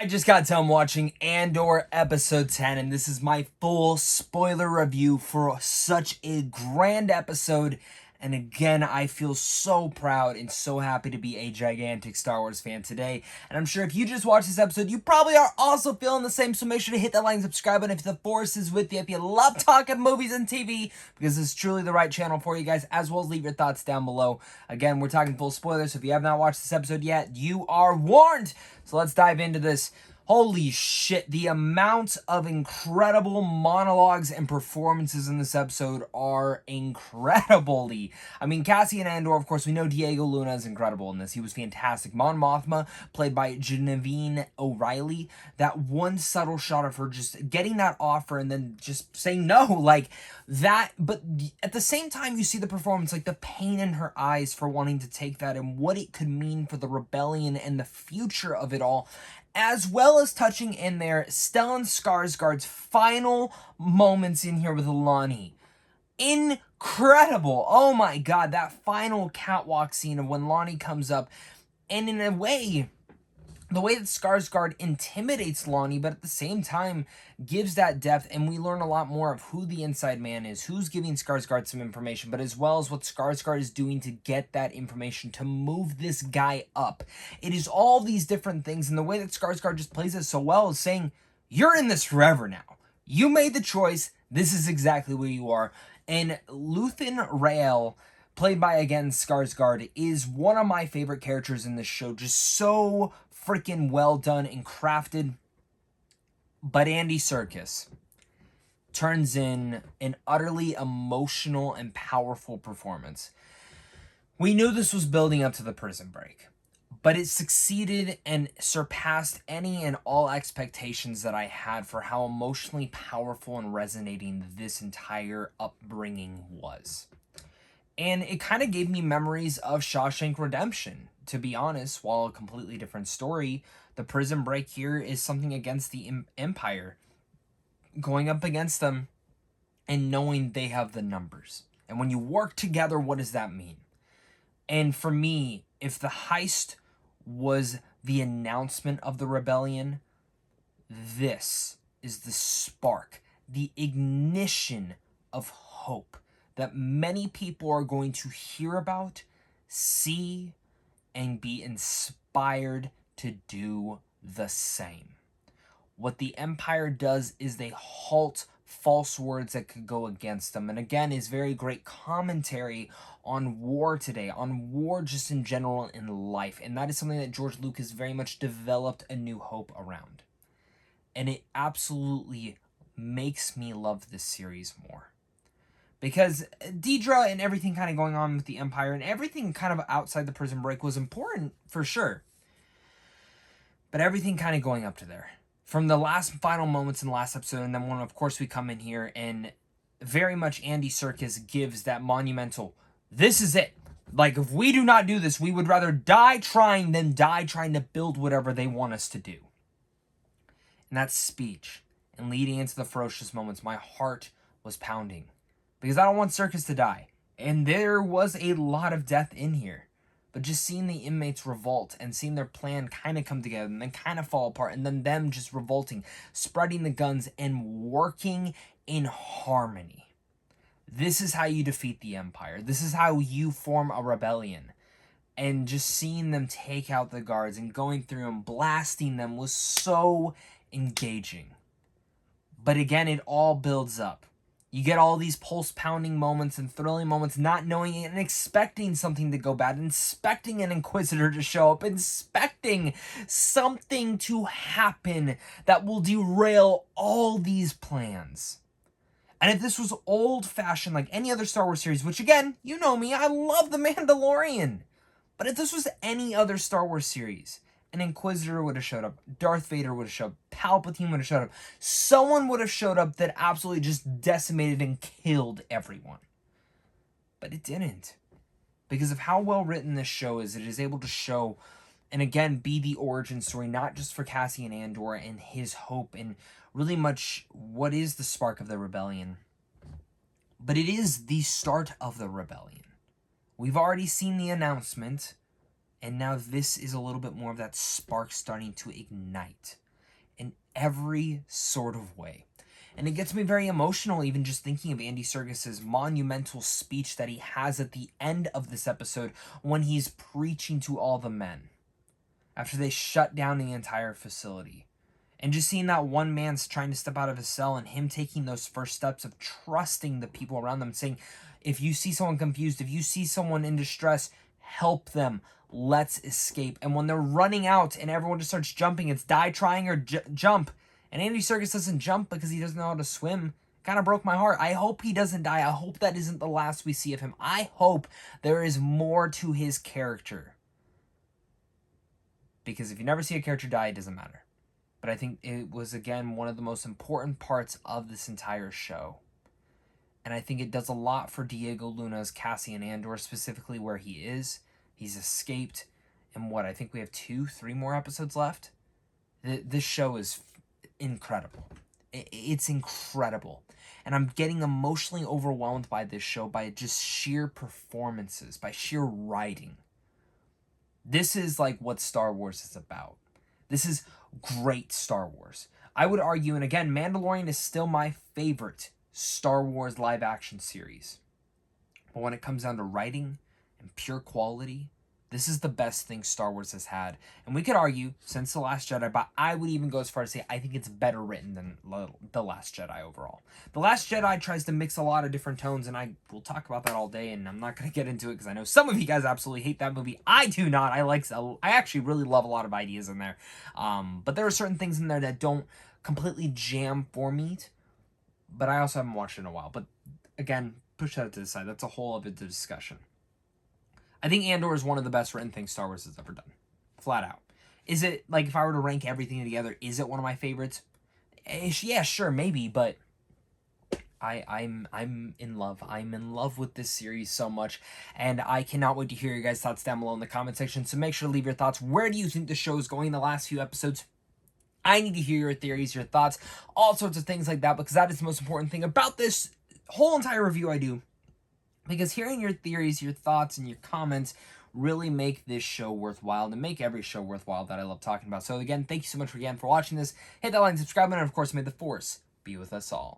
I just got done watching Andor episode 10, and this is my full spoiler review for such a grand episode. And again, I feel so proud and so happy to be a gigantic Star Wars fan today. And I'm sure if you just watched this episode, you probably are also feeling the same. So make sure to hit that like and subscribe button if the force is with you. If you love talking movies and TV, because this is truly the right channel for you guys, as well as leave your thoughts down below. Again, we're talking full spoilers, so if you have not watched this episode yet, you are warned. So let's dive into this. Holy shit, the amount of incredible monologues and performances in this episode are incredibly. I mean, Cassian Andor, of course, we know Diego Luna is incredible in this. He was fantastic. Mon Mothma, played by Genevieve O'Reilly, that one subtle shot of her just getting that offer and then just saying no, like that. But at the same time, you see the performance, like the pain in her eyes for wanting to take that and what it could mean for the rebellion and the future of it all, as well as touching in there Stellan Skarsgård's final moments in here with Lonnie. Incredible. Oh my god, that final catwalk scene of when Lonnie comes up, and in a way, the way that Skarsgård intimidates Lonnie, but at the same time gives that depth, and we learn a lot more of who the inside man is, who's giving Skarsgård some information, but as well as what Skarsgård is doing to get that information to move this guy up. It is all these different things, and the way that Skarsgård just plays it so well is saying, you're in this forever now. You made the choice. This is exactly where you are. And Luthen Rael, played by, again, Skarsgård, is one of my favorite characters in this show. Just so freaking well done and crafted. But Andy Serkis turns in an utterly emotional and powerful performance. We knew this was building up to the prison break, but it succeeded and surpassed any and all expectations that I had for how emotionally powerful and resonating this entire upbringing was. And it kind of gave me memories of Shawshank Redemption, to be honest. While a completely different story, the prison break here is something against the Empire. Going up against them and knowing they have the numbers. And when you work together, what does that mean? And for me, if the heist was the announcement of the rebellion, this is the spark, the ignition of hope that many people are going to hear about, see, and be inspired to do the same. What the Empire does is they halt false words that could go against them. And again, is very great commentary on war today, on war just in general in life. And that is something that George Lucas very much developed a new hope around. And it absolutely makes me love this series more. Because Deidre and everything kind of going on with the Empire and everything kind of outside the prison break was important, for sure. But everything kind of going up to there. From the last final moments in the last episode, and then when, of course, we come in here and very much Andy Serkis gives that monumental, this is it. Like, if we do not do this, we would rather die trying than die trying to build whatever they want us to do. And that speech, and leading into the ferocious moments, my heart was pounding. Because I don't want Serkis to die. And there was a lot of death in here. But just seeing the inmates revolt and seeing their plan kind of come together and then kind of fall apart and then them just revolting, spreading the guns and working in harmony. This is how you defeat the Empire. This is how you form a rebellion. And just seeing them take out the guards and going through and blasting them was so engaging. But again, it all builds up. You get all these pulse-pounding moments and thrilling moments, not knowing and expecting something to go bad, expecting an Inquisitor to show up, expecting something to happen that will derail all these plans. And if this was old-fashioned like any other Star Wars series, which again, you know me, I love The Mandalorian. But if this was any other Star Wars series, an Inquisitor would have showed up, Darth Vader would have showed up, Palpatine would have showed up, someone would have showed up that absolutely just decimated and killed everyone. But it didn't. Because of how well written this show is, it is able to show, and again, be the origin story, not just for Cassian Andor and his hope, and really much what is the spark of the rebellion. But it is the start of the rebellion. We've already seen the announcement, and now this is a little bit more of that spark starting to ignite. every sort of way. And it gets me very emotional even just thinking of Andy Serkis's monumental speech that he has at the end of this episode when he's preaching to all the men after they shut down the entire facility. And just seeing that one man's trying to step out of his cell and him taking those first steps of trusting the people around them, saying, if you see someone confused, if you see someone in distress, help them. Let's escape. And when they're running out and everyone just starts jumping, it's die trying or jump. And Andy Serkis doesn't jump because he doesn't know how to swim. Kind of broke my heart. I hope he doesn't die. I hope that isn't the last we see of him. I hope there is more to his character. Because if you never see a character die, it doesn't matter. But I think it was, again, one of the most important parts of this entire show. And I think it does a lot for Diego Luna's Cassian Andor, specifically where he is. He's escaped. And what, I think we have 2-3 more episodes left? This show is incredible. It's incredible. And I'm getting emotionally overwhelmed by this show, by just sheer performances, by sheer writing. This is like what Star Wars is about. This is great Star Wars. I would argue, and again, Mandalorian is still my favorite Star Wars live action series. But when it comes down to writing and pure quality, this is the best thing Star Wars has had. And we could argue, since The Last Jedi, but I would even go as far as to say I think it's better written than The Last Jedi overall. The Last Jedi tries to mix a lot of different tones, and I will talk about that all day, and I'm not going to get into it because I know some of you guys absolutely hate that movie. I do not. I actually really love a lot of ideas in there. But there are certain things in there that don't completely jam for me. But I also haven't watched it in a while. But again, push that to the side. That's a whole other discussion. I think Andor is one of the best written things Star Wars has ever done. Flat out. Is it, like, if I were to rank everything together, is it one of my favorites? Yeah, sure, maybe, but I'm in love. I'm in love with this series so much, and I cannot wait to hear your guys' thoughts down below in the comment section, so make sure to leave your thoughts. Where do you think the show is going in the last few episodes? I need to hear your theories, your thoughts, all sorts of things like that, because that is the most important thing about this whole entire review I do. Because hearing your theories, your thoughts, and your comments really make this show worthwhile, and make every show worthwhile that I love talking about. So again, thank you so much again for watching this. Hit that like and subscribe button, and of course, may the Force be with us all.